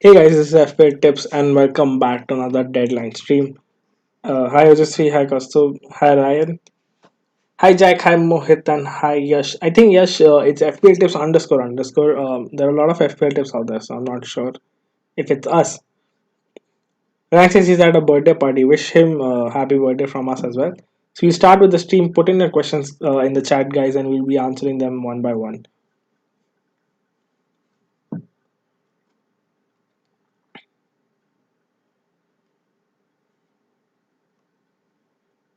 Hey guys, this is FPL Tips and welcome back to another deadline stream. Hi Ojasvi, hi Kaustubh, hi Ryan, hi Jack, hi Mohit, and hi Yash. I think Yash, it's FPL Tips underscore underscore. There are a lot of FPL Tips out there, so I'm not sure if it's us. Ryan says he's at a birthday party. Wish him happy birthday from us as well. So we start with the stream. Put in your questions in the chat, guys, and we'll be answering them one by one.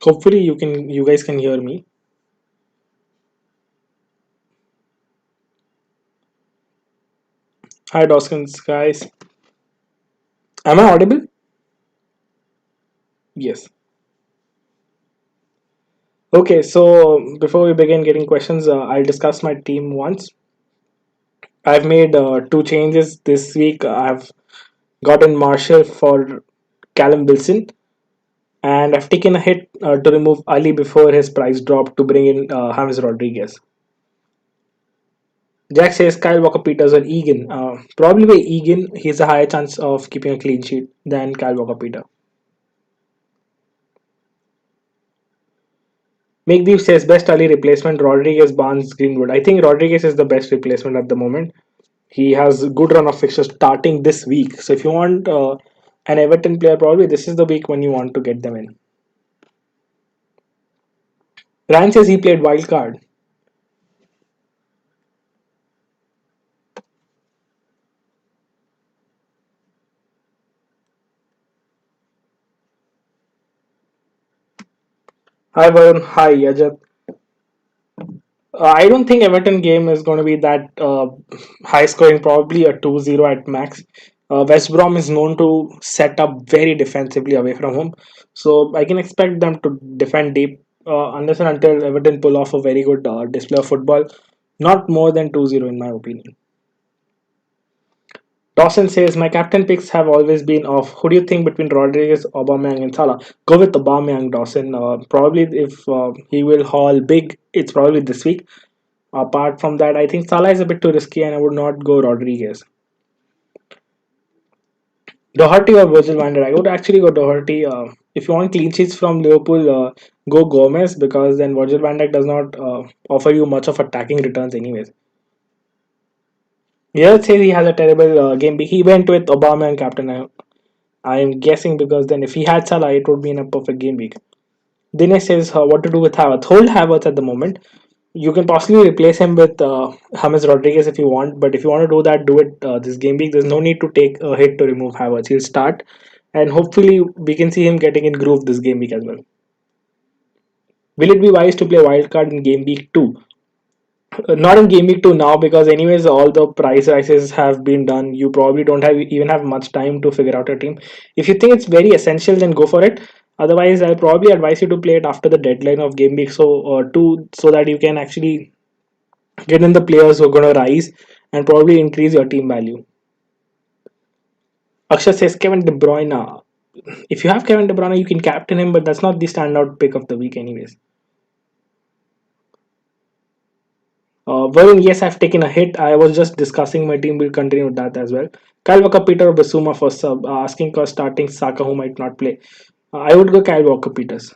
Hopefully, you guys can hear me. Hi Dawkins, guys. Am I audible? Yes. Okay, so before we begin getting questions, I'll discuss my team once. I've made two changes this week. I've gotten Marshall for Callum Wilson, and I've taken a hit to remove Ali before his price dropped to bring in James Rodriguez. Jack says Kyle Walker Peters or Egan. Probably by Egan, he has a higher chance of keeping a clean sheet than Kyle Walker Peters. Make says best early replacement Rodriguez, Barnes, Greenwood. I think Rodriguez is the best replacement at the moment. He has a good run of fixtures starting this week. So if you want an Everton player, probably this is the week when you want to get them in. Ryan says he played wild card. Hi Varun, hi Ajat. I don't think Everton game is going to be that high scoring, probably a 2-0 at max. West Brom is known to set up very defensively away from home. So I can expect them to defend deep unless and until Everton pull off a very good display of football. Not more than 2-0 in my opinion. Dawson says, my captain picks have always been off. Who do you think between Rodriguez, Aubameyang, and Salah? Go with Aubameyang, Dawson. Probably if he will haul big, it's probably this week. Apart from that, I think Salah is a bit too risky and I would not go Rodriguez. Doherty or Virgil van Dijk? I would actually go Doherty. If you want clean sheets from Liverpool, go Gomez because then Virgil van Dijk does not offer you much of attacking returns anyways. Yeah, says he has a terrible game. He went with Obama and captain. I'm guessing because then if he had Salah, it would be in a perfect game week. Dinesh says what to do with Havertz. Hold Havertz at the moment. You can possibly replace him with James Rodriguez if you want, but if you want to do that, do it this game week. There's no need to take a hit to remove Havertz. He'll start, and hopefully we can see him getting in groove this game week as well. Will it be wise to play wildcard in game week 2? Not in game week 2 now because anyways all the price rises have been done. You probably don't have even have much time to figure out your team. If you think it's very essential, then go for it. Otherwise, I'll probably advise you to play it after the deadline of game week so that you can actually get in the players who are going to rise and probably increase your team value. Akshay says Kevin De Bruyne. If you have Kevin De Bruyne, you can captain him, but that's not the standout pick of the week, anyways. Varun, yes, I've taken a hit. I was just discussing my team will continue with that as well. Kyle Walker, Peter Basuma for sub, asking for starting Saka who might not play. I would go Kyle Walker Peters.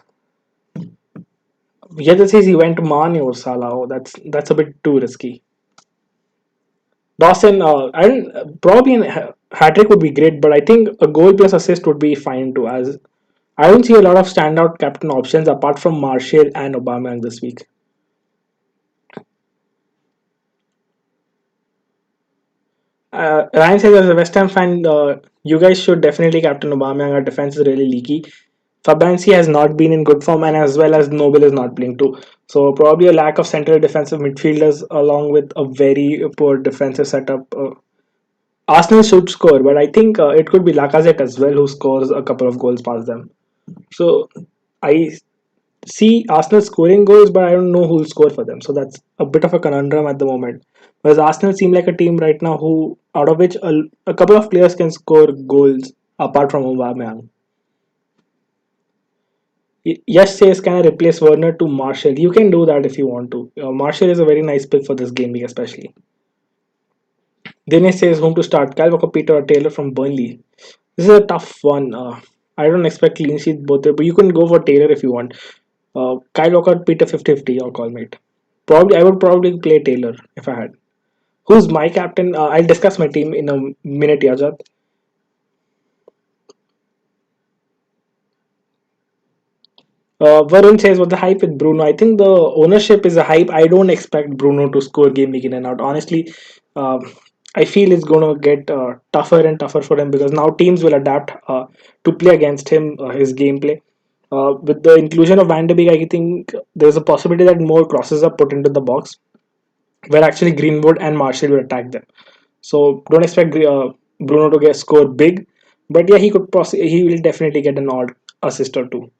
Yet says he went to Mane or Salah. Oh, that's a bit too risky. Dawson, I don't, probably a hat trick would be great, but I think a goal plus assist would be fine too. As I don't see a lot of standout captain options apart from Martial and Obama this week. Ryan says, as a West Ham fan, you guys should definitely captain Obama. Our defense is really leaky. Fabansi has not been in good form, and as well as Noble is not playing too. So probably a lack of central defensive midfielders, along with a very poor defensive setup. Arsenal should score, but I think it could be Lacazette as well, who scores a couple of goals past them. So I see Arsenal scoring goals, but I don't know who'll score for them. So that's a bit of a conundrum at the moment. Whereas Arsenal seem like a team right now who, out of which a couple of players can score goals apart from Aubameyang. Yes says, can I replace Werner to Marshall? You can do that if you want to. Marshall is a very nice pick for this game week, especially. Dinesh says whom to start, Kyle Walker, Peter, or Taylor from Burnley. This is a tough one. I don't expect clean sheet both, but you can go for Taylor if you want. Kyle Walker, Peter 50-50, your call, mate. Probably, I would probably play Taylor if I had. Who's my captain? I'll discuss my team in a minute, Yajat. Varun says, "What the hype with Bruno?" I think the ownership is a hype. I don't expect Bruno to score game week in and out. Honestly, um, I feel it's going to get tougher and tougher for him because now teams will adapt to play against him, his gameplay. With the inclusion of Van de Beek, I think there's a possibility that more crosses are put into the box, where actually Greenwood and Martial will attack them. So don't expect Bruno to get score big, but yeah, he will definitely get an odd assist or two.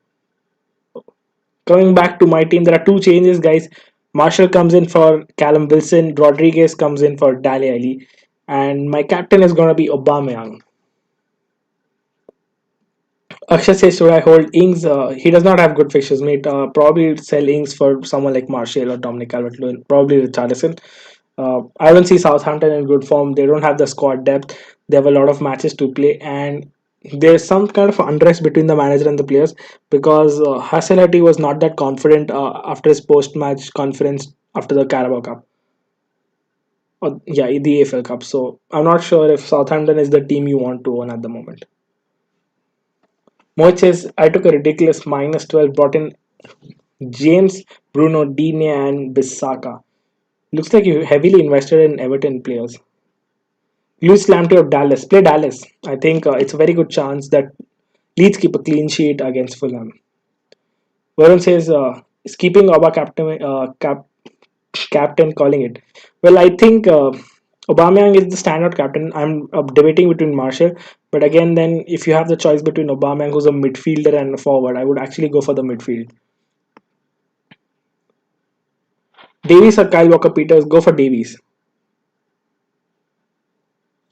Coming back to my team, there are two changes, guys. Marshall comes in for Callum Wilson. Rodriguez comes in for Dali Ali. And my captain is going to be Aubameyang. Akshay says, should I hold Ings? He does not have good fixtures, mate. Probably sell Ings for someone like Martial or Dominic Calvert-Lewin. Probably Richarlison. I don't see Southampton in good form. They don't have the squad depth. They have a lot of matches to play, and there's some kind of unrest between the manager and the players because Hasselhutty was not that confident after his post-match conference after the Carabao Cup. Or, yeah, the AFL Cup. So I'm not sure if Southampton is the team you want to own at the moment. Moich says, I took a ridiculous minus 12, brought in James, Bruno, Dine, and Bissaka. Looks like you heavily invested in Everton players. Lewis Lamptey of Dallas. Play Dallas. I think it's a very good chance that Leeds keep a clean sheet against Fulham. Varun says, is keeping Oba captain calling it? Well, I think Aubameyang is the standout captain. I'm debating between Marshall, but again, then if you have the choice between Aubameyang, who's a midfielder, and a forward, I would actually go for the midfield. Davies or Kyle Walker Peters? Go for Davies.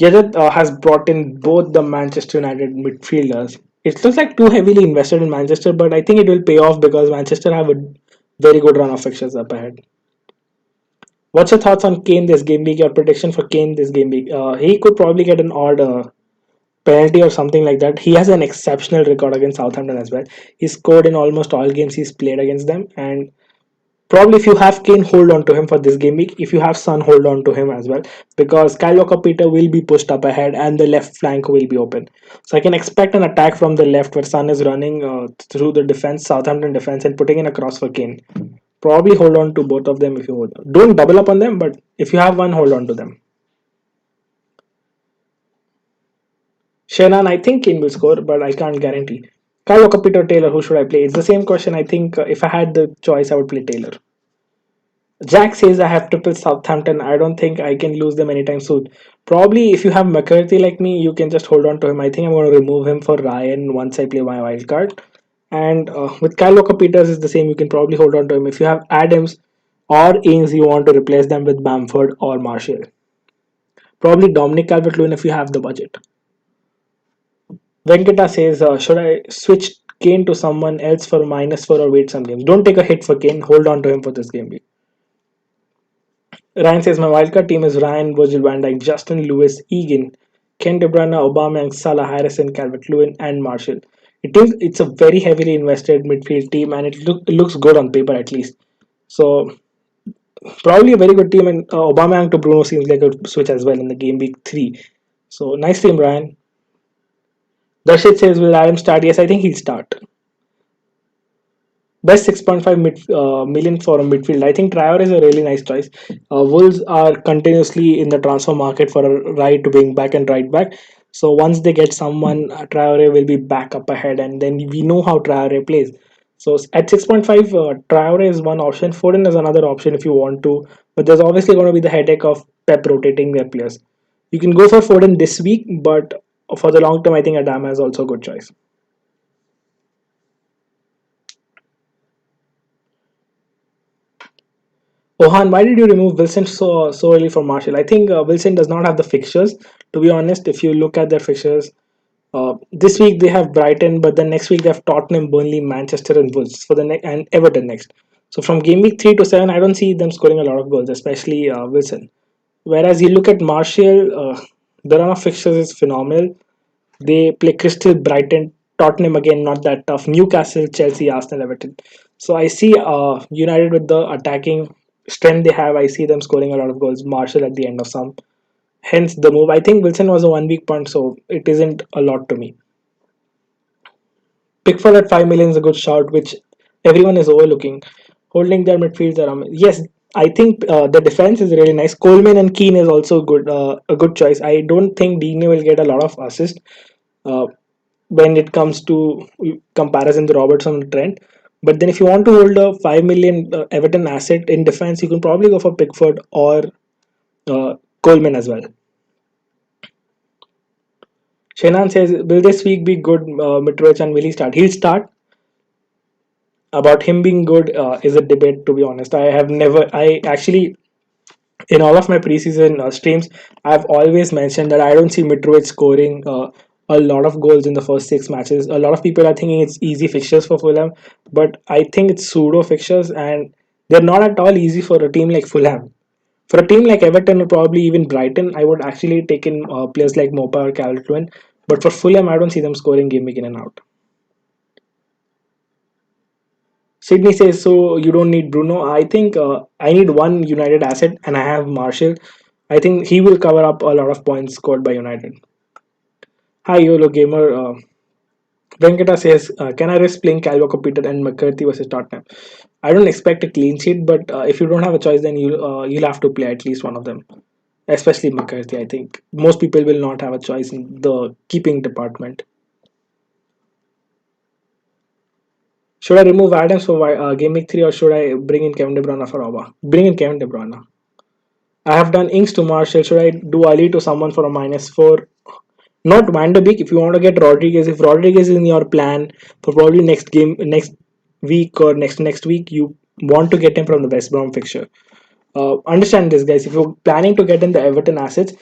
Yedid has brought in both the Manchester United midfielders. It looks like too heavily invested in Manchester, but I think it will pay off because Manchester have a very good run of fixtures up ahead. What's your thoughts on Kane this game week? Your prediction for Kane this game week? He could probably get an odd penalty or something like that. He has an exceptional record against Southampton as well. He scored in almost all games he's played against them, and probably if you have Kane, hold on to him for this game week. If you have Son, hold on to him as well because Kyle Walker Peter will be pushed up ahead and the left flank will be open. So I can expect an attack from the left where Son is running through the defense, Southampton defense, and putting in a cross for Kane. Probably hold on to both of them if you hold. Don't double up on them, but if you have one, hold on to them. Shenan, I think Kane will score, but I can't guarantee. Kyle Walker Peter Taylor, who should I play? It's the same question. I think if I had the choice, I would play Taylor. Jack says I have triple Southampton. I don't think I can lose them anytime soon. Probably if you have McCarthy like me, you can just hold on to him. I think I'm going to remove him for Ryan once I play my wild card. And with Kyle Walker Peters is the same. You can probably hold on to him. If you have Adams or Ings, you want to replace them with Bamford or Marshall. Probably Dominic Calvert-Lewin if you have the budget. Venkata says, should I switch Kane to someone else for -4 or wait some games? Don't take a hit for Kane. Hold on to him for this game week. Ryan says my wildcard team is Ryan, Virgil van Dijk, Justin Lewis, Egan, Ken De Bruyne, Aubameyang, Salah, Harrison, Calvert-Lewin, and Marshall. It's a very heavily invested midfield team, and it looks good on paper at least. So probably a very good team, and Aubameyang to Bruno seems like a switch as well in the game week 3. So nice team, Ryan. Darshit says will Adam start? Yes, I think he'll start. Best 6.5 million for a midfield. I think Traore is a really nice choice. Wolves are continuously in the transfer market for a right wing back and right back. So once they get someone, Traore will be back up ahead, and then we know how Traore plays. So at 6.5, Traore is one option. Foden is another option if you want to, but there's obviously going to be the headache of Pep rotating their players. You can go for Foden this week, but for the long term, I think Adama is also a good choice. Ohan, why did you remove Wilson so early for Marshall? I think Wilson does not have the fixtures. To be honest, if you look at their fixtures, this week they have Brighton, but then next week they have Tottenham, Burnley, Manchester, and Wolves for the and Everton next. So from game week 3 to 7, I don't see them scoring a lot of goals, especially Wilson. Whereas you look at Martial, the run of fixtures is phenomenal. They play Crystal, Brighton, Tottenham again, not that tough. Newcastle, Chelsea, Arsenal, Everton. So I see United with the attacking strength they have. I see them scoring a lot of goals. Martial at the end of some. Hence the move. I think Wilson was a 1 week punt, so it isn't a lot to me. Pickford at 5 million is a good shout, which everyone is overlooking. Holding their midfields around. Yes, I think the defense is really nice. Coleman and Keane is also good, a good choice. I don't think Dino will get a lot of assist uh, when it comes to comparison to Robertson and Trent. But then, if you want to hold a 5 million Everton asset in defense, you can probably go for Pickford or Coleman as well. Shenan says, "Will this week be good, Mitrovic, and will he start?" He'll start. About him being good is a debate, to be honest. I actually, in all of my preseason streams, I've always mentioned that I don't see Mitrovic scoring a lot of goals in the first 6 matches. A lot of people are thinking it's easy fixtures for Fulham, but I think it's pseudo fixtures, and they're not at all easy for a team like Fulham. For a team like Everton or probably even Brighton, I would actually take in players like Mopa or Calvert-Lewin. But for Fulham, I don't see them scoring game week in and out. Sydney says, so you don't need Bruno. I think I need one United asset, and I have Marshall. I think he will cover up a lot of points scored by United. Hi, YOLO Gamer. Venkata says, can I risk playing Cal Walker Peter and McCarthy versus Tottenham? I don't expect a clean sheet, but if you don't have a choice, then you'll have to play at least one of them. Especially McCarthy, I think. Most people will not have a choice in the keeping department. Should I remove Adams for Game Week 3 or should I bring in Kevin De Bruyne for Oba? Bring in Kevin De Bruyne. I have done Inks to Marshall. Should I do Ali to someone for a -4? Not Van de Beek. If you want to get Rodriguez, if Rodriguez is in your plan for probably next week or next week, you want to get him from the West Brom fixture. Understand this, guys. If you're planning to get in the Everton assets,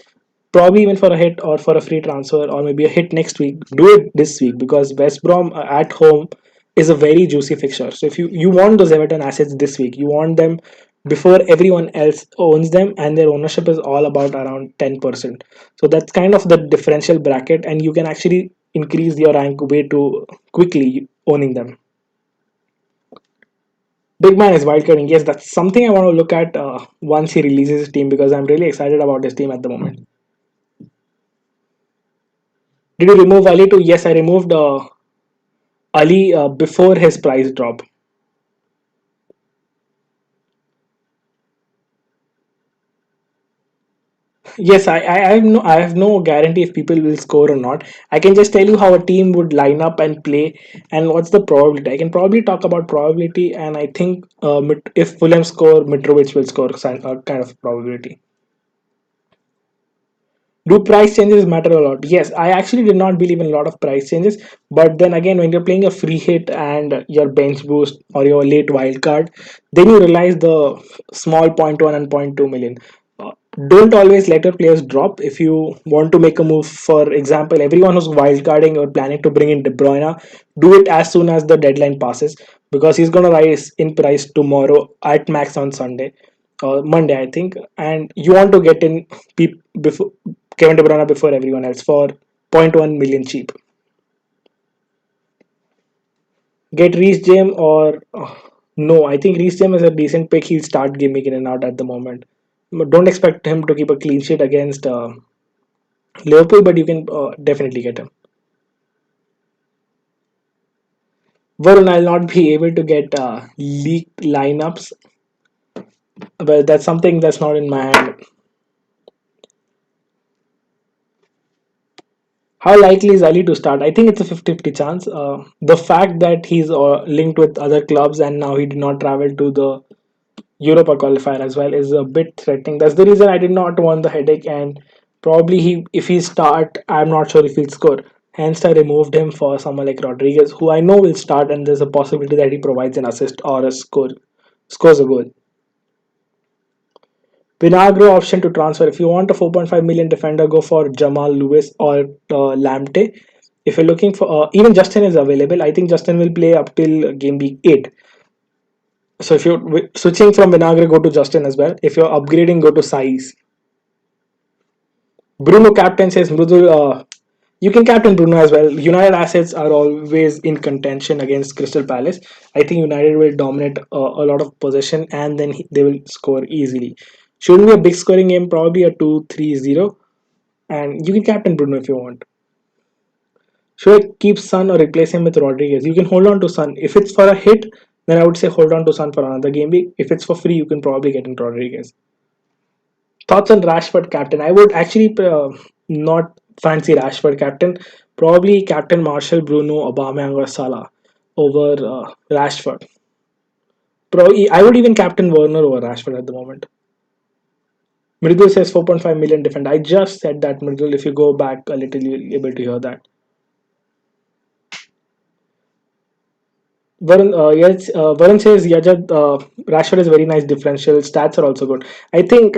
probably even for a hit or for a free transfer or maybe a hit next week, do it this week because West Brom at home is a very juicy fixture. So if you want those Everton assets this week, you want them before everyone else owns them, and their ownership is all about around 10%. So that's kind of the differential bracket, and you can actually increase your rank way too quickly owning them. Big Man is wildcarding. Yes, that's something I want to look at once he releases his team because I'm really excited about his team at the moment. Did you remove Ali too? Yes, I removed Ali before his price drop. Yes, I have no guarantee if people will score or not. I can just tell you how a team would line up and play, and what's the probability. I can probably talk about probability, and I think if Fulham score, Mitrovic will score kind of probability. Do price changes matter a lot? Yes, I actually did not believe in a lot of price changes, but then again, when you're playing a free hit and your bench boost or your late wild card, then you realize the small point 0.1 and point 0.2 million. Uh, don't always let your players drop if you want to make a move. For example, everyone who's wildcarding or planning to bring in De Bruyne, do it as soon as the deadline passes because he's going to rise in price tomorrow at max on Sunday. Monday, I think, and you want to get in before Kevin De Bruyne before everyone else for zero point 0.1 million cheap. Get Reece James or no? I think Reece James is a decent pick. He'll start gaming in and out at the moment. But don't expect him to keep a clean sheet against Liverpool, but you can definitely get him. Varun, I'll not be able to get leaked lineups, but that's something that's not in my hand. How likely is Ali to start? I think it's a 50-50 chance. The fact that he's linked with other clubs and now he did not travel to the Europa qualifier as well is a bit threatening. That's the reason I did not want the headache, and probably if he start, I'm not sure if he'll score. Hence, I removed him for someone like Rodriguez, who I know will start, and there's a possibility that he provides an assist or scores a goal. Vinagro option to transfer. If you want a 4.5 million defender, go for Jamal Lewis or Lamte. If you're looking for, even Justin is available. I think Justin will play up till game week 8. So if you're switching from Vinagre, go to Justin as well. If you're upgrading, go to Size. Bruno captain says Mrudul. You can captain Bruno as well. United assets are always in contention against Crystal Palace. I think United will dominate a lot of possession and then they will score easily. Shouldn't be a big scoring game, probably a 2-3-0. And you can captain Bruno if you want. Should I keep Son or replace him with Rodriguez? You can hold on to Son. If it's for a hit, then I would say hold on to Son for another game week. If it's for free, you can probably get in Rodriguez. Thoughts on Rashford captain? I would actually not fancy Rashford captain. Probably captain Marshall, Bruno, Aubameyang, or Salah over Rashford. Probably, I would even captain Werner over Rashford at the moment. Mridul says 4.5 million defend. I just said that, Mridul. If you go back a little, you'll be able to hear that. Varun says Yajad Rashford is very nice differential. Stats are also good. I think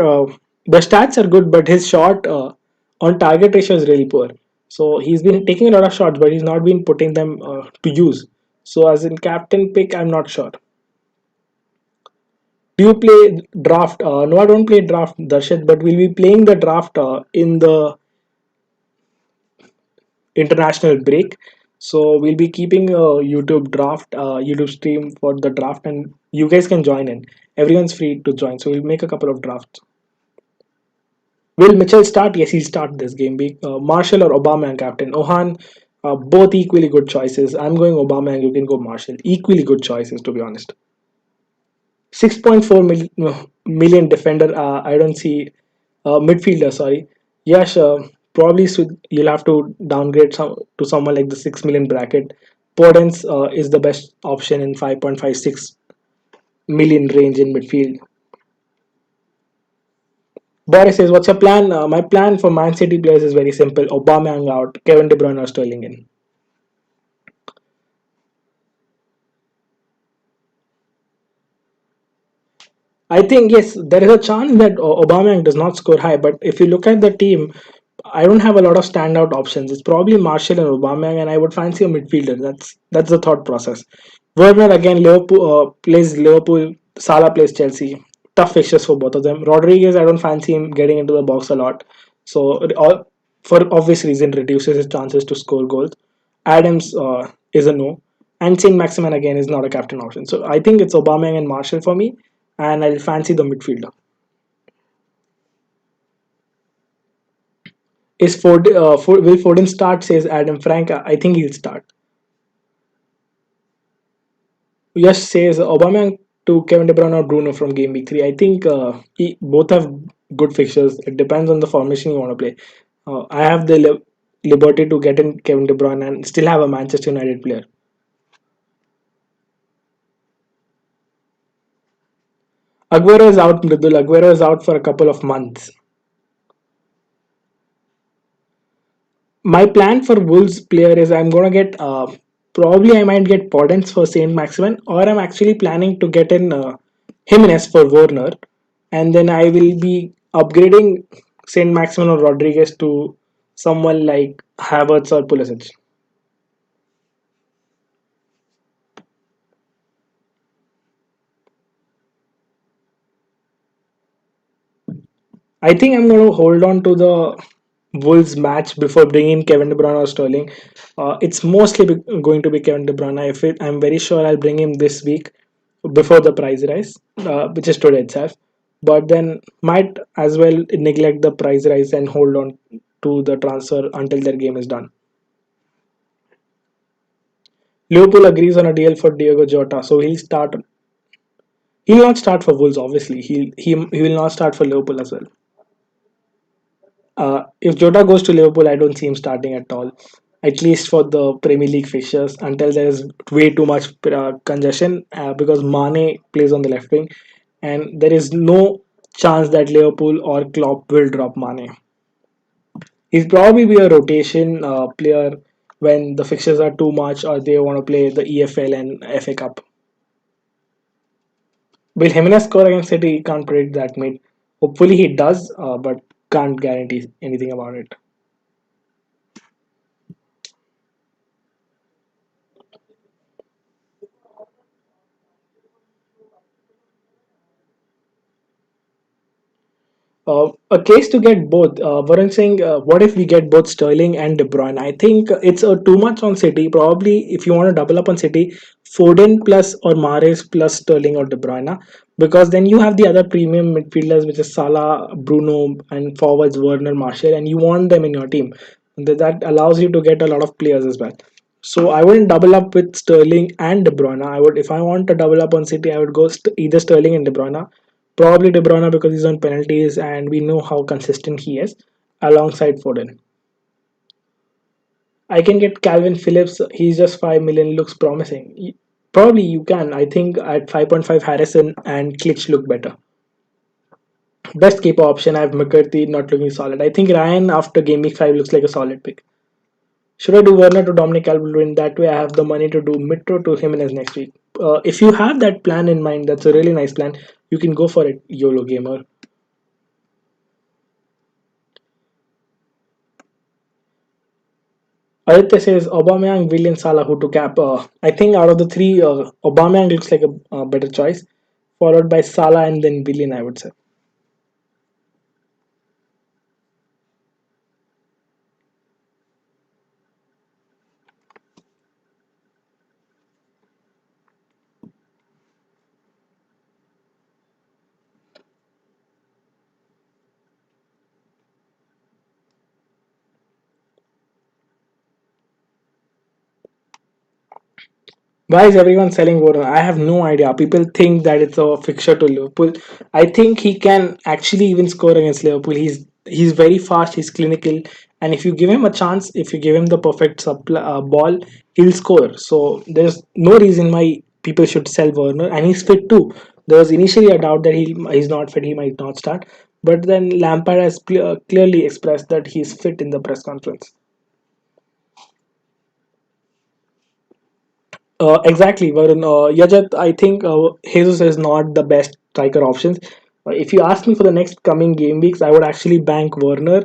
the stats are good, but his shot on target ratio is really poor. So he's been taking a lot of shots, but he's not been putting them to use. So as in captain pick, I'm not sure. Do you play draft? No, I don't play draft, Darshit, but we'll be playing the draft in the international break. So we'll be keeping a YouTube stream for the draft, and you guys can join in. Everyone's free to join. So we'll make a couple of drafts. Will Mitchell start? Yes, he'll start this game. Marshall or Obama and captain Ohan, both equally good choices. I'm going Obama, and you can go Marshall. Equally good choices, to be honest. 6.4 million defender. I don't see midfielder. Sorry. Yes, probably you'll have to downgrade to someone like the 6 million bracket. Podence is the best option in 5.56 million range in midfield. Boris says, "What's your plan?" My plan for Man City players is very simple: Aubameyang out, Kevin De Bruyne or Sterling in. I think yes, there is a chance that Aubameyang does not score high, but if you look at the team, I don't have a lot of standout options. It's probably Martial and Aubameyang, and I would fancy a midfielder. That's the thought process. Werner again, Liverpool plays Liverpool. Salah plays Chelsea. Tough fixtures for both of them. Rodriguez, I don't fancy him getting into the box a lot, so for obvious reason reduces his chances to score goals. Adams is a no, and Saint Maximin again is not a captain option. So I think it's Aubameyang and Martial for me, and I'll fancy the midfielder. Will Foden start? Says Adam Frank. I think he'll start. Yes, says Aubameyang to Kevin De Bruyne or Bruno from game week 3. I think both have good fixtures. It depends on the formation you want to play. I have the liberty to get in Kevin De Bruyne and still have a Manchester United player. Aguero is out, Mridul. Aguero is out for a couple of months. My plan for Wolves player is I'm gonna get probably I might get Podence for Saint Maximin, or I'm actually planning to get in Jimenez for Warner, and then I will be upgrading Saint Maximin or Rodriguez to someone like Havertz or Pulisic. I think I'm going to hold on to the Wolves match before bringing Kevin De Bruyne or Sterling. It's mostly going to be Kevin De Bruyne. I'm very sure I'll bring him this week before the price rise, which is today itself. But then might as well neglect the price rise and hold on to the transfer until their game is done. Liverpool agrees on a deal for Diego Jota, so he'll start. He'll not start for Wolves, obviously. He will not start for Liverpool as well. If Jota goes to Liverpool, I don't see him starting at all. At least for the Premier League fixtures, until there is way too much congestion because Mane plays on the left wing, and there is no chance that Liverpool or Klopp will drop Mane. He'll probably be a rotation player when the fixtures are too much or they want to play the EFL and FA Cup. Will Jimenez score against City? Can't predict that, mate. Hopefully he does, but can't guarantee anything about it. a case to get both. Varun saying, what if we get both Sterling and De Bruyne? I think it's too much on City. Probably, if you want to double up on City, Foden plus or Mahrez plus Sterling or De Bruyne, because then you have the other premium midfielders, which is Salah, Bruno, and forwards Werner, Martial, and you want them in your team. That allows you to get a lot of players as well. So I wouldn't double up with Sterling and De Bruyne. I would, if I want to double up on City, I would go either Sterling and De Bruyne. Probably De Bruyne because he's on penalties and we know how consistent he is, alongside Foden. I can get Calvin Phillips. He's just 5 million. Looks promising. Probably you can. I think at 5.5 Harrison and Klitsch look better. Best keeper option. I have McCarthy not looking solid. I think Ryan after game week 5 looks like a solid pick. Should I do Werner to Dominic Calvert-Lewin? That way I have the money to do Mitro to Jimenez next week. If you have that plan in mind, that's a really nice plan. You can go for it, YOLO gamer. Aditya says Aubameyang, William, Salah, who to cap. I think out of the three, Aubameyang looks like a better choice, followed by Salah and then Willian, I would say. Why is everyone selling Warren? I have no idea. People think that it's a fixture to Liverpool. I think he can actually even score against Liverpool. He's very fast. He's clinical, and if you give him a chance, if you give him the perfect ball, he'll score. So there's no reason why people should sell Werner, and he's fit too. There was initially a doubt that he's not fit. He might not start, but then Lampard has clearly expressed that he's fit in the press conference. Exactly, Varun. Yajat, I think Jesus is not the best striker options. If you ask me for the next coming game weeks, I would actually bank Werner.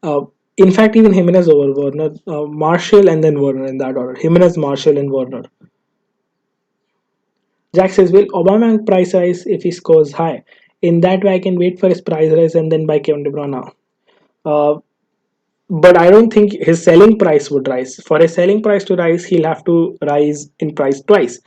Uh, in fact, even Jimenez over Werner, Marshall, and then Werner in that order. Jimenez, Marshall, and Werner. Jack says, will Obama price rise if he scores high? In that way, I can wait for his price rise and then buy Kevin De Bruyne. Uh, but I don't think his selling price would rise. For his selling price to rise, he'll have to rise in price twice.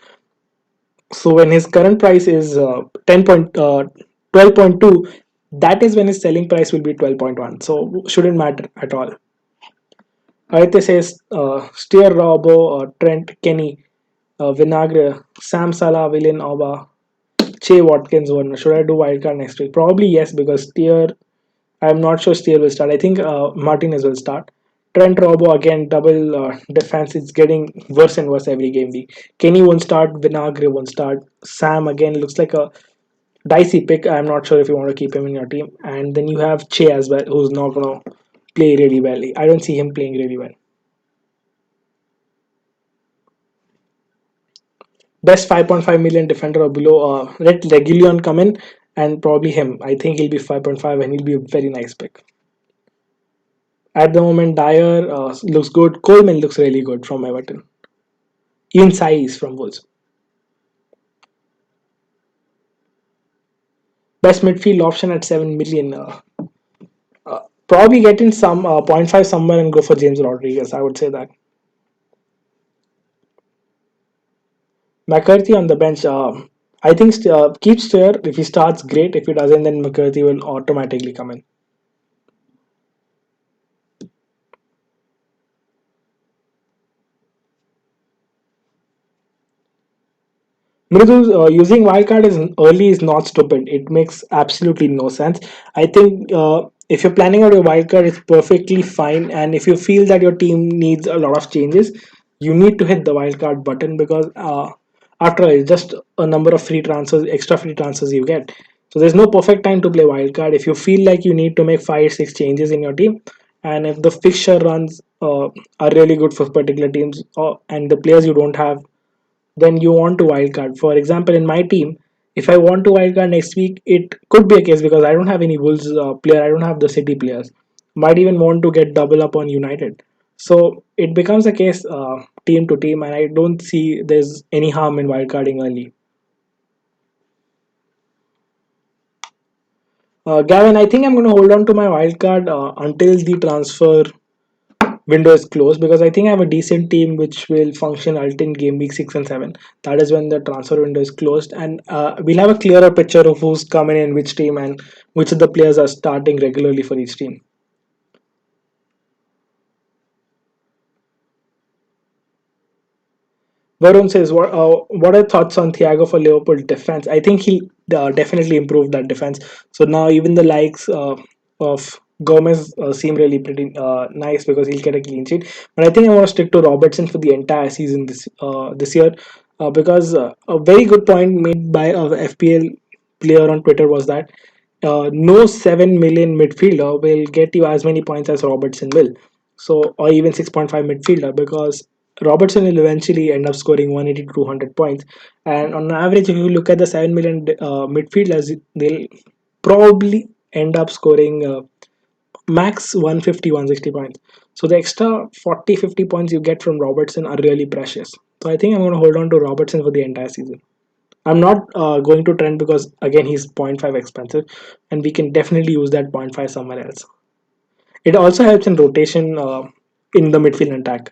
So when his current price is 12.2, that is when his selling price will be 12.1. So shouldn't matter at all. Aditya says Steer, Robo, Trent, Kenny, Vinagre, Sam Salah, Willian Oba, Che Watkins, Warner. Should I do wildcard next week? Probably yes, because Steer, I'm not sure Steer will start. I think Martinez will start. Trent Robo again, double defense. It's getting worse and worse every game week. Kenny won't start. Vinagre won't start. Sam again looks like a dicey pick. I'm not sure if you want to keep him in your team. And then you have Che as well, who's not going to play really well. I don't see him playing really well. Best 5.5 million defender or below. Let Regulion come in and probably him. I think he'll be 5.5 and he'll be a very nice pick. At the moment, Dyer looks good. Coleman looks really good from Everton. Even Saiz from Wolves. Best midfield option at 7 million. Probably get in some zero point 0.5 somewhere and go for James Rodriguez. I would say that. McCarthy on the bench. I think keep Steer. If he starts, great. If he doesn't, then McCarthy will automatically come in. Mridu, using wildcard is early is not stupid. It makes absolutely no sense. I think if you're planning out your wildcard, it's perfectly fine. And if you feel that your team needs a lot of changes, you need to hit the wildcard button because after all, it's just a number of free transfers, extra free transfers you get. So there's no perfect time to play wildcard. If you feel like you need to make 5 6 changes in your team, and if the fixture runs are really good for particular teams, and the players you don't have then you want to wildcard. For example, in my team, if I want to wildcard next week, it could be a case because I don't have any Wolves player, I don't have the City players. Might even want to get double up on United. So it becomes a case team to team, and I don't see there's any harm in wildcarding early. Gavin, I think I'm going to hold on to my wild card until the transfer window is closed because I think I have a decent team which will function until game week 6 and 7. That is when the transfer window is closed, and we'll have a clearer picture of who's coming in which team and which of the players are starting regularly for each team. Varun says, what are thoughts on Thiago for Liverpool defense? I think he definitely improved that defense. So now even the likes of Gomez seem really pretty nice because he'll get a clean sheet. But I think I want to stick to Robertson for the entire season this year because a very good point made by a FPL player on Twitter was that no 7 million midfielder will get you as many points as Robertson will. So, or even 6.5 midfielder because Robertson will eventually end up scoring 180 to 200 points. And on average, if you look at the 7 million midfielders, they'll probably end up scoring max 150, 160 points. So the extra 40, 50 points you get from Robertson are really precious. So I think I'm going to hold on to Robertson for the entire season. I'm not going to Trent because again he's zero point 0.5 expensive, and we can definitely use that zero point 0.5 somewhere else. It also helps in rotation in the midfield attack.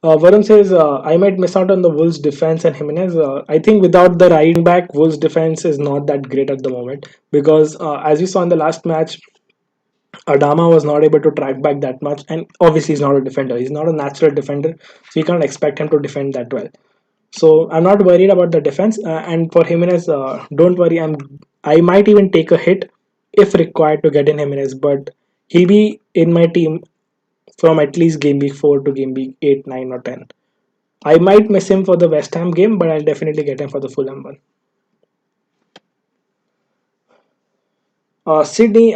Varun says, I might miss out on the Wolves defense and Jimenez. I think without the right wing back, Wolves defense is not that great at the moment because, as we saw in the last match, Adama was not able to track back that much, and obviously he's not a defender. He's not a natural defender, so you can't expect him to defend that well. So I'm not worried about the defense. And for Jimenez, don't worry. I might even take a hit if required to get in Jimenez, but he'll be in my team from at least game week 4 to game week 8, 9, or 10. I might miss him for the West Ham game, but I'll definitely get him for the Fulham one. Sydney,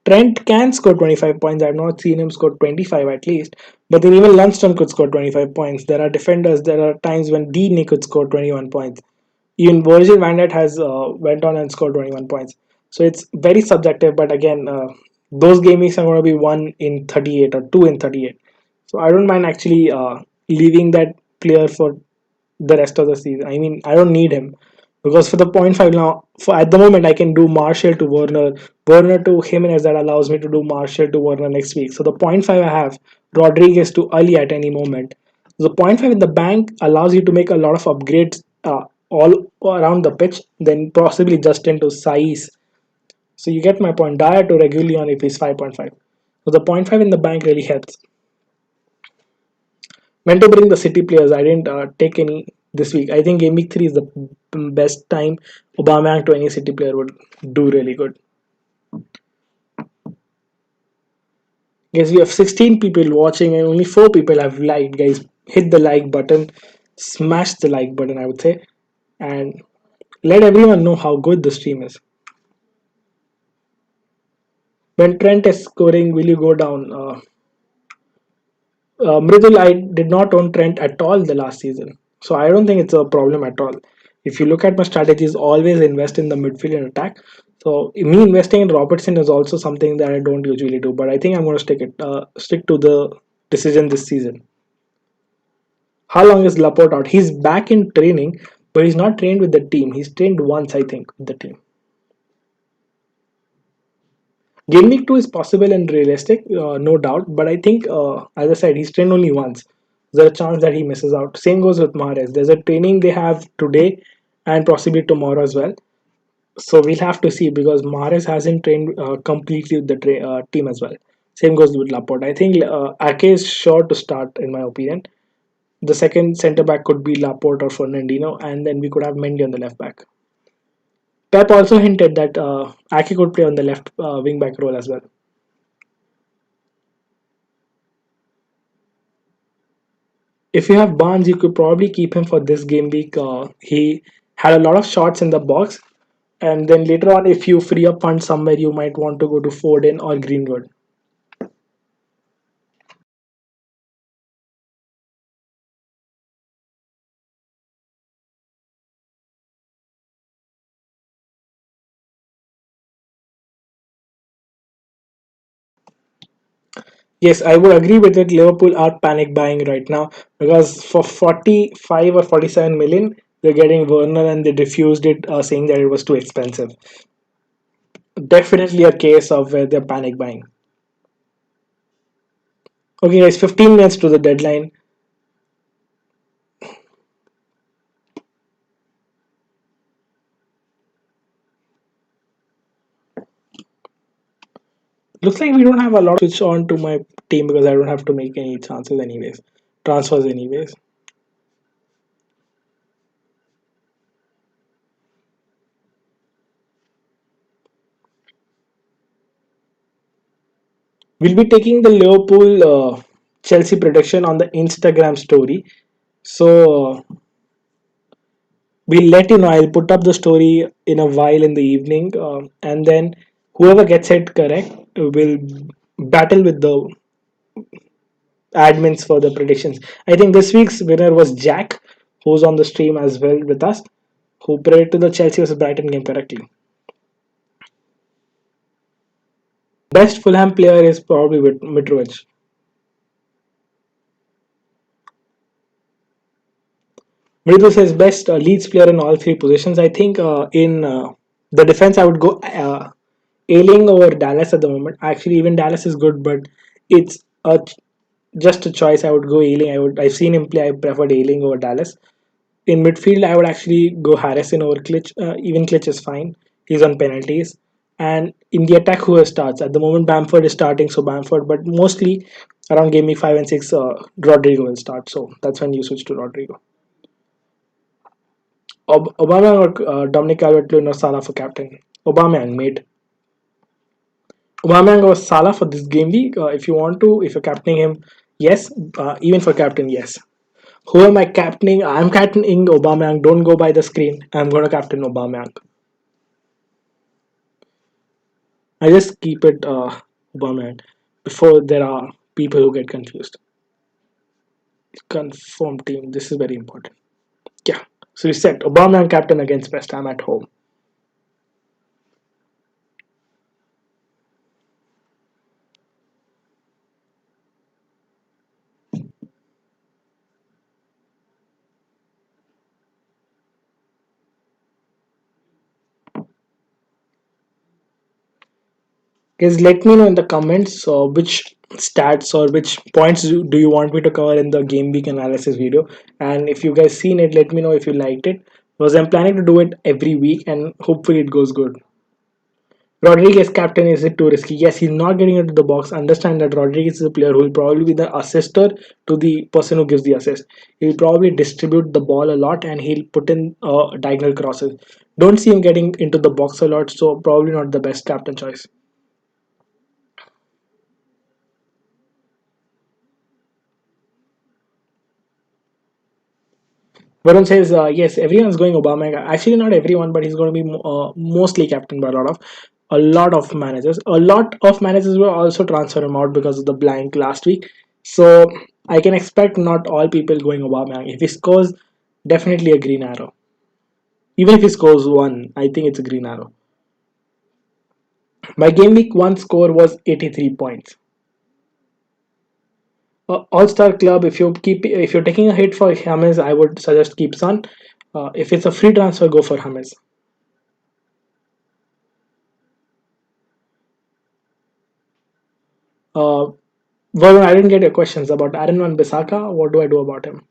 Trent can score 25 points. I've not seen him score 25 at least. But then even Lunston could score 25 points. There are defenders, there are times when Deeney could score 21 points. Even Virgil van Dijk has went on and scored 21 points. So it's very subjective, but again, those game weeks are going to be 1 in 38 or 2 in 38. So I don't mind actually leaving that player for the rest of the season. I mean, I don't need him because for the point five now, for at the moment, I can do Martial to Werner, Werner to Jimenez. That allows me to do Martial to Werner next week. So the point five I have Rodriguez to Ali at any moment. The point five in the bank allows you to make a lot of upgrades all around the pitch. Then possibly Justin to Saiz. So you get my point. Dyer to Regulion if he's 5.5. So the point five in the bank really helps. Meant to bring the City players. I didn't take any this week. I think game week 3 is the best time Aubameyang to any City player would do really good. Guys, we have 16 people watching and only 4 people have liked. Guys, hit the like button, smash the like button, I would say, and let everyone know how good the stream is. When Trent is scoring, will you go down? Mridul, I did not own Trent at all the last season, so I don't think it's a problem at all. If you look at my strategies, always invest in the midfield and attack. So me investing in Robertson is also something that I don't usually do, but I think I'm going to stick to the decision this season. How long is Laporte out? He's back in training, but he's not trained with the team. He's trained once, I think, with the team. Game week 2 is possible and realistic, no doubt. But I think, as I said, he's trained only once. There's a chance that he misses out. Same goes with Mahrez. There's a training they have today and possibly tomorrow as well. So we'll have to see because Mahrez hasn't trained completely with the team as well. Same goes with Laporte. I think Ake is sure to start, in my opinion. The second centre back could be Laporte or Fernandinho, and then we could have Mendy on the left back. Pep also hinted that Ake could play on the left wing back role as well. If you have Barnes, you could probably keep him for this game week. He had a lot of shots in the box, and then later on, if you free up funds somewhere, you might want to go to Foden or Greenwood. Yes, I would agree with it. Liverpool are panic buying right now because for 45 or 47 million, they're getting Werner and they refused it, saying that it was too expensive. Definitely a case of where they're panic buying. Okay, guys, 15 minutes to the deadline. Looks like we don't have a lot to switch on to my team because I don't have to make any chances anyways, transfers anyways. We'll be taking the Liverpool Chelsea prediction on the Instagram story. So we'll let you know. I'll put up the story in a while in the evening, and then whoever gets it correct will battle with the admins for the predictions. I think this week's winner was Jack, who's on the stream as well with us, who predicted the Chelsea vs Brighton game correctly. Best Fulham player is probably Mitrovic. Mridu says best Leeds player in all three positions. I think in the defense, I would go Ailing over Dallas at the moment. Actually, even Dallas is good, but it's just a choice. I would go Ailing. I've seen him play. I preferred Ailing over Dallas. In midfield, I would actually go Harrison over Klitsch. Even Klitsch is fine. He's on penalties. And in the attack, who starts? At the moment, Bamford is starting, so Bamford. But mostly around game week 5 and 6, Rodrigo will start. So that's when you switch to Rodrigo. Obama or Dominic Calvert-Lewin or Salah for captain? Aubameyang, mate. Aubameyang or Salah for this game week. If you want to, if you're captaining him, yes. Even for captain, yes. Who am I captaining? I'm captaining Aubameyang. Don't go by the screen. I'm going to captain Aubameyang. I just keep it Aubameyang before there are people who get confused. Confirm team. This is very important. Yeah. So you said Aubameyang captain against West Ham at home. Guys, let me know in the comments which stats or which points do you want me to cover in the game week analysis video. And if you guys seen it, let me know if you liked it. Because I'm planning to do it every week and hopefully it goes good. Rodriguez captain, is it too risky? Yes, he's not getting into the box. Understand that Rodriguez is a player who will probably be the assister to the person who gives the assist. He'll probably distribute the ball a lot and he'll put in diagonal crosses. Don't see him getting into the box a lot, so probably not the best captain choice. Varun says, yes, everyone's going Obama. Actually, not everyone, but he's going to be mostly captain by a lot of managers. A lot of managers will also transfer him out because of the blank last week. So I can expect not all people going Obama. If he scores, definitely a green arrow. Even if he scores one, I think it's a green arrow. My game week one score was 83 points. All Star Club. If you're taking a hit for James, I would suggest keep Son. If it's a free transfer, go for James. Uh, Varun, I didn't get your questions about Aaron Van Bissaka. What do I do about him?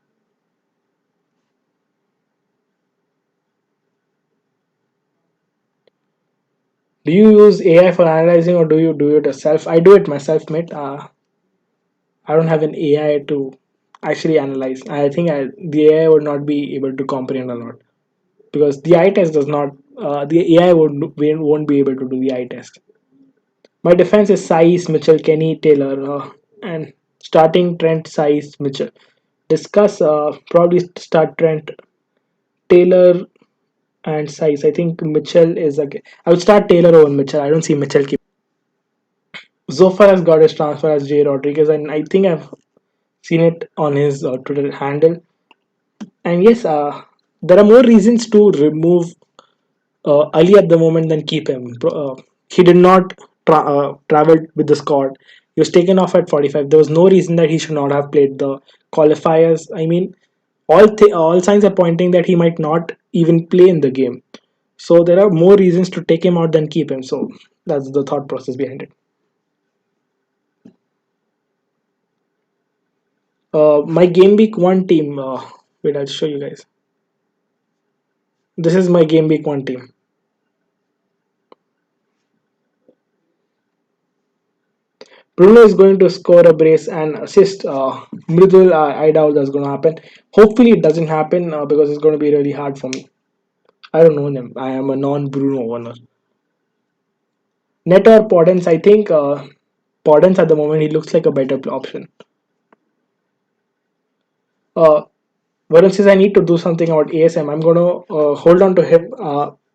Do you use AI for analyzing or do you do it yourself? I do it myself, mate. I don't have an AI to actually analyze. I think the AI would not be able to comprehend a lot because the eye test does not. The AI won't be able to do the eye test. My defense is Saiz, Mitchell, Kenny, Taylor, and starting Trent, Saiz, Mitchell. Discuss probably start Trent, Taylor, and size. I think Mitchell is a. I would start Taylor over Mitchell. I don't see Mitchell keep. Zophar has got his transfer as J Rodriguez, and I think I've seen it on his Twitter handle. And yes, there are more reasons to remove Ali at the moment than keep him. He did not travel with the squad. He was taken off at 45. There was no reason that he should not have played the qualifiers. I mean, all signs are pointing that he might not even play in the game. So there are more reasons to take him out than keep him. So that's the thought process behind it. My game week one team. Wait, I'll show you guys. This is my game week one team. Bruno is going to score a brace and assist. Mridul, I doubt that's going to happen. Hopefully, it doesn't happen because it's going to be really hard for me. I don't know him. I am a non-Bruno owner. Neto or Podence, I think Podence at the moment he looks like a better option. Uh, Varun says I need to do something about ASM. I'm going to hold on to him.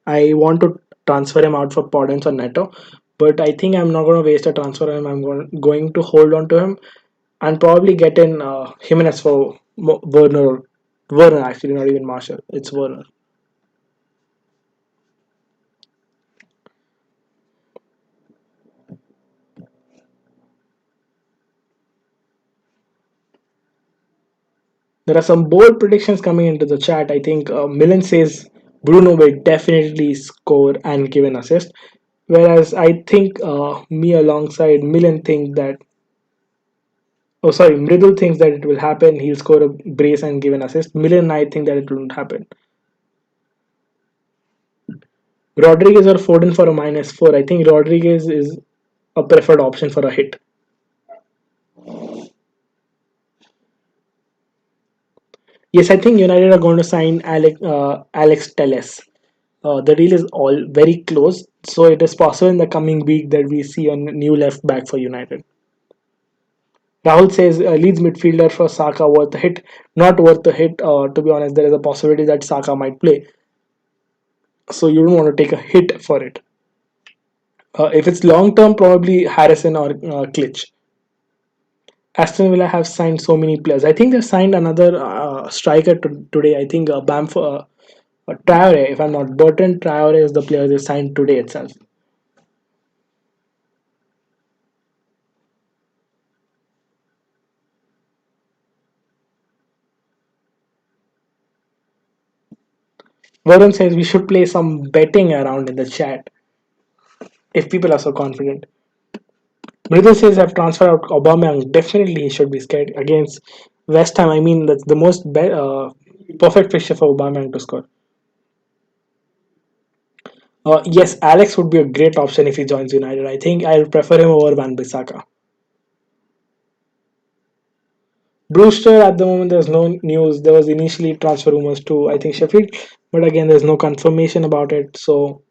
I want to transfer him out for Podence or Neto, but I think I'm not going to waste a transfer on him. I'm going to hold on to him and probably get in Jimenez for Werner. Werner, actually, not even Marshall. It's Werner. There are some bold predictions coming into the chat. I think Milan says Bruno will definitely score and give an assist. Whereas I think me alongside Milan think that, oh sorry, Mridul thinks that it will happen. He'll score a brace and give an assist. Milan and I think that it won't happen. Rodriguez or Foden for a -4. I think Rodriguez is a preferred option for a hit. Yes, I think United are going to sign Alex Telles. The deal is all very close, so it is possible in the coming week that we see a new left back for United. Rahul says Leeds midfielder for Saka worth a hit. Not worth a hit. To be honest, there is a possibility that Saka might play, so you don't want to take a hit for it. If it's long term, probably Harrison or Klitsch. Aston Villa have signed so many players. I think they signed another striker today. I think Traore, if I'm not, Bertrand Traore is the player they signed today itself. Varun says we should play some betting around in the chat if people are so confident. Mridul says I've transferred out Aubameyang. Definitely he should be scared against West Ham. I mean that's the most perfect fixture for Aubameyang to score. Yes, Alex would be a great option if he joins United. I think I'll prefer him over Van Bissaka. Brewster at the moment there's no news. There was initially transfer rumors to I think Sheffield, but again there's no confirmation about it. So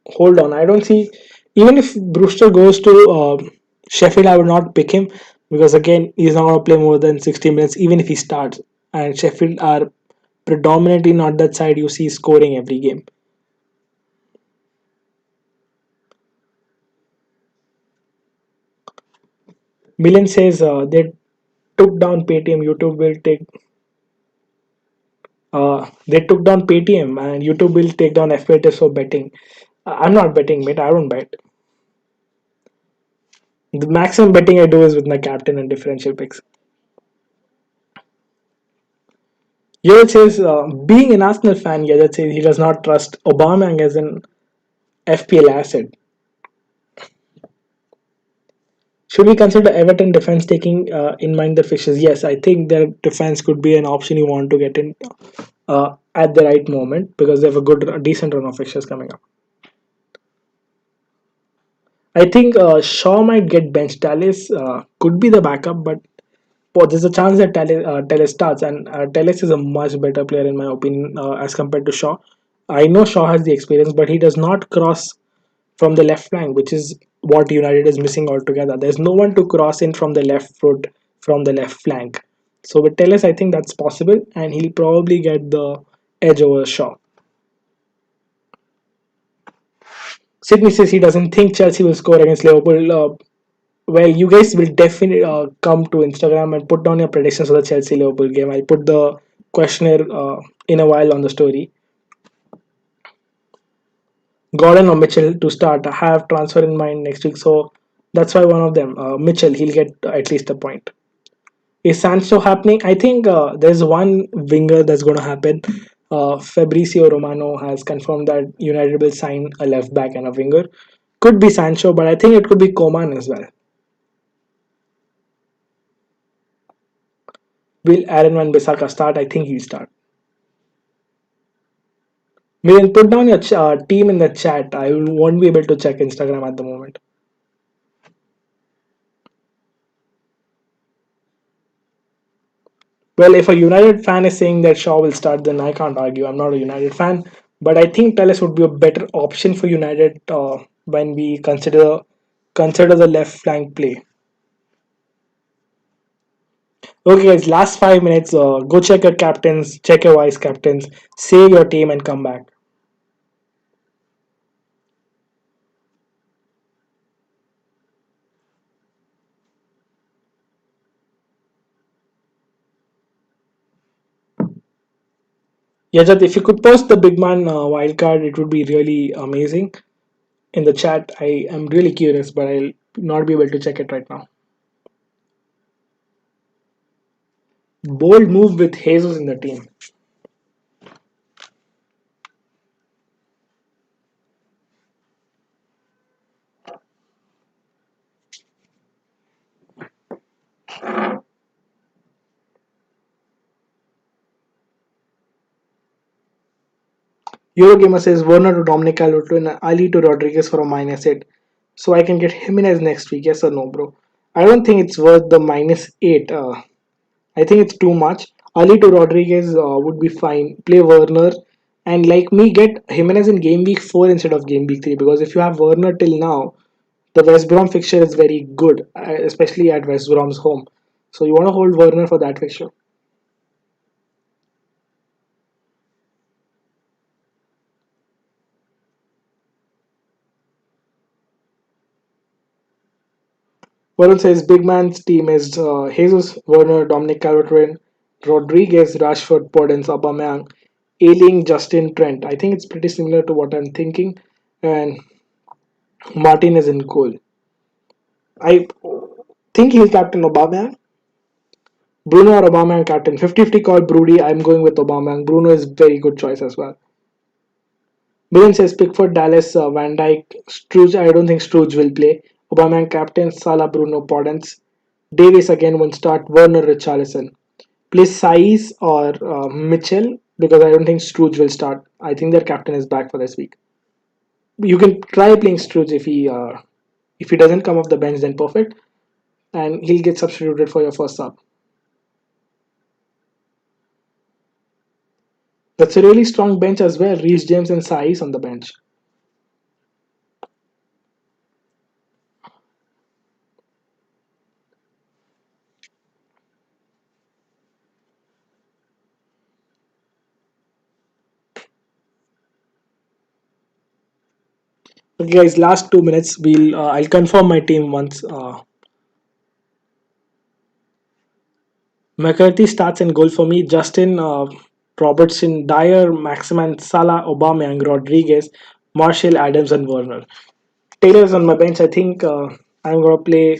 hold on. I don't see even if Brewster goes to Sheffield, I would not pick him because again he's not going to play more than 60 minutes even if he starts. And Sheffield are predominantly not that side you see scoring every game. Milan says they took down Paytm. YouTube will take. They took down Paytm and YouTube will take down FPTS for betting. I'm not betting, mate. I don't bet. The maximum betting I do is with my captain and differential picks. Yajat says, being an Arsenal fan, Yajat says he does not trust Aubameyang as an FPL asset. Should we consider Everton defense taking in mind the fixtures? Yes, I think their defense could be an option you want to get in at the right moment because they have a decent run of fixtures coming up. I think Shaw might get benched. Talis could be the backup, but there's a chance that Teles starts, and Teles is a much better player in my opinion as compared to Shaw. I know Shaw has the experience, but he does not cross from the left flank, which is what United is missing altogether. There's no one to cross in from the left foot from the left flank. So with Teles, I think that's possible, and he'll probably get the edge over Shaw. Sydney says he doesn't think Chelsea will score against Liverpool. Well, you guys will definitely come to Instagram and put down your predictions for the Chelsea Liverpool game. I'll put the questionnaire in a while on the story. Gordon or Mitchell to start. I have transfer in mind next week, so That's why one of them, Mitchell, he'll get at least a point. Is Sancho happening? I think there's one winger that's going to happen. Fabrizio Romano has confirmed that United will sign a left back and a winger. Could be Sancho, but I think it could be Coman as well. Will Aaron Van Bissaka start? I think he'll start. Milan, put down your team in the chat. I won't be able to check Instagram at the moment. Well, if a United fan is saying that Shaw will start, then I can't argue. I'm not a United fan, but I think Telles would be a better option for United when we consider the left flank play. Okay, guys, last 5 minutes. Go check your captains, check your vice captains, save your team, and come back. Yajat, if you could post the big man wildcard, it would be really amazing. In the chat, I am really curious, but I'll not be able to check it right now. Bold move with Jesus in the team. Eurogamer says Werner to Dominic Calvert and Ali to Rodriguez for a -8. So I can get Jimenez next week. Yes or no, bro? I don't think it's worth the -8. I think it's too much. Ali to Rodriguez would be fine. Play Werner and like me, get Jimenez in game week 4 instead of game week 3 because if you have Werner till now, the West Brom fixture is very good, especially at West Brom's home. So you want to hold Werner for that fixture. Varun says big man's team is Jesus, Werner, Dominic Calvert-Lewin, Rodriguez, Rashford, Podence, Aubameyang, Ailing, Justin, Trent. I think it's pretty similar to what I'm thinking. And Martin is in goal. I think he'll captain Aubameyang. Bruno or Aubameyang captain. 50-50 call Broody. I'm going with Aubameyang. Bruno is very good choice as well. Bill says Pickford, Dallas, Van Dyke, Struge. I don't think Struge will play. Aubameyang captain, Salah, Bruno, Podence. Davis again won't start. Werner, Richarlison. Play Saiz or Mitchell because I don't think Struge will start. I think their captain is back for this week. You can try playing Struge if he doesn't come off the bench, then perfect, and he'll get substituted for your first sub. That's a really strong bench as well. Reece James and Saiz on the bench. Okay, guys, last 2 minutes. I'll confirm my team once. McCarthy starts in goal for me. Justin, Robertson, Dyer, Maximan, Salah, Aubameyang, Rodriguez, Marshall, Adams, and Werner. Taylor's on my bench. I think I'm gonna play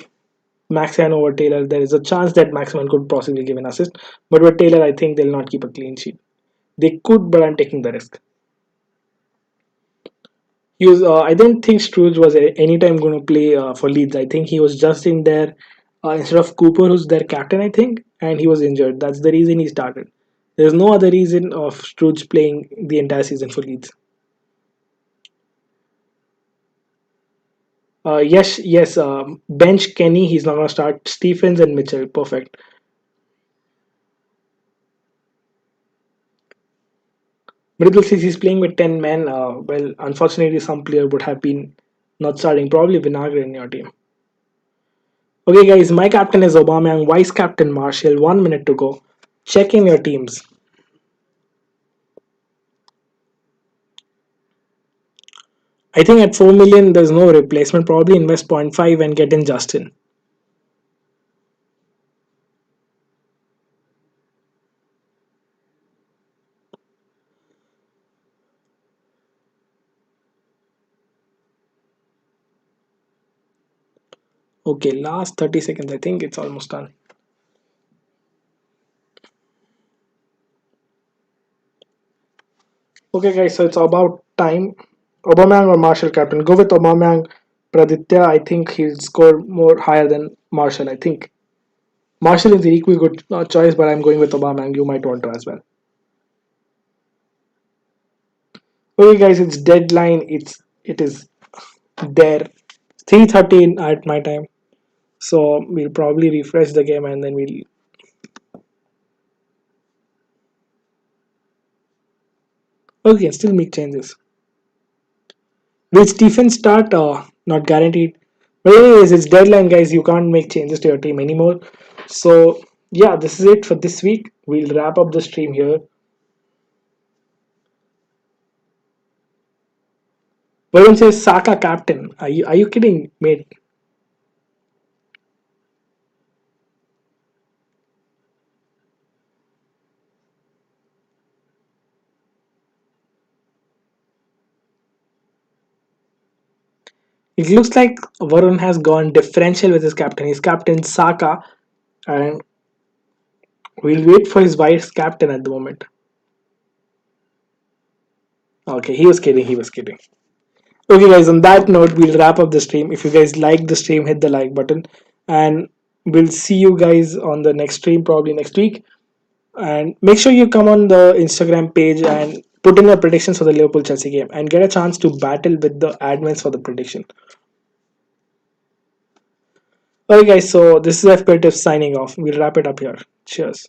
Maximan over Taylor. There is a chance that Maximan could possibly give an assist, but with Taylor, I think they'll not keep a clean sheet. They could, but I'm taking the risk. He was. I don't think Struge was anytime going to play for Leeds. I think he was just in there instead of Cooper, who's their captain. I think, and he was injured. That's the reason he started. There's no other reason of Struge playing the entire season for Leeds. Yes, yes. Bench Kenny. He's not going to start. Stephens and Mitchell. Perfect. Middle says he's playing with 10 men. Well, unfortunately, some player would have been not starting. Probably Vinagre in your team. Okay, guys, my captain is Obama and vice captain Marshall. 1 minute to go. Check in your teams. I think at 4 million, there's no replacement. Probably invest point 0.5 and get in Justin. Okay, last 30 seconds. I think it's almost done. Okay, guys, so it's about time. Aubameyang or Marshall, captain? Go with Aubameyang. Praditya, I think he'll score more higher than Marshall. I think Marshall is an equally good choice, but I'm going with Aubameyang. You might want to as well. Okay, guys, it's deadline. It is there. 3:13 at my time. So we'll probably refresh the game and then we'll. Okay, still make changes. Will Stephen start? Not guaranteed. But anyways, it's deadline, guys. You can't make changes to your team anymore. So yeah, this is it for this week. We'll wrap up the stream here. Varun says Saka captain. Are you kidding, mate? It looks like Varun has gone differential with his captain. His captain Saka, and we'll wait for his vice captain at the moment. Okay, he was kidding. He was kidding. Okay, guys, on that note, we'll wrap up the stream. If you guys like the stream, hit the like button. And we'll see you guys on the next stream, probably next week. And make sure you come on the Instagram page and put in your predictions for the Liverpool Chelsea game and get a chance to battle with the admins for the prediction. Okay, guys, so this is FPTF signing off. We'll wrap it up here. Cheers.